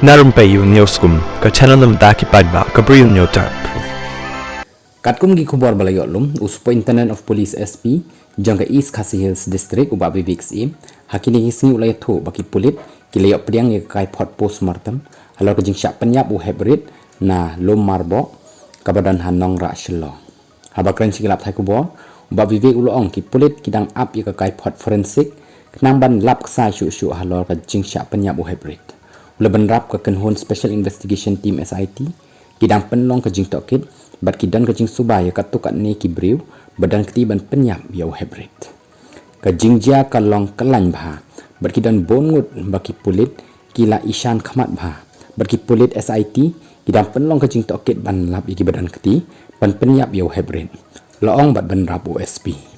Narumpayu Neoskum, ka channel nam daki padba, ka briyo nyo tarp. Katkum gi khubor balai olum, Superintendent of Police SP, jangka East Khasi Hills District ubah BVX hakini hisni ulai thu baki pulit, kilayok priang ye kai pot postmortem, halau ke jing syak penyap u hybrid, na lom marbo, kabadan hanong ra shelo. Habakren sikilap thai kubor, ubah BVX ulong ki pulit kidang up ye kai pot forensik, kenang ban lap ksai syu halau ke jing syak penyap u hybrid. Ulaban rap ke kenhon Special Investigation Team SIT, kidang penlong ke jing tokit, bat kidan ke jing subaya katukat ni kibriu, badan ketiban penyap yau hybrid. Ke jing jia kalong kelan bah, bat kidan bongut baki pulit, kila isyan khamat bah, bat ki pulit SIT, kidang penlong ke jing tokit ban lap iki badan keti, ban penyap yau hybrid. Loong bat ban rap OSP.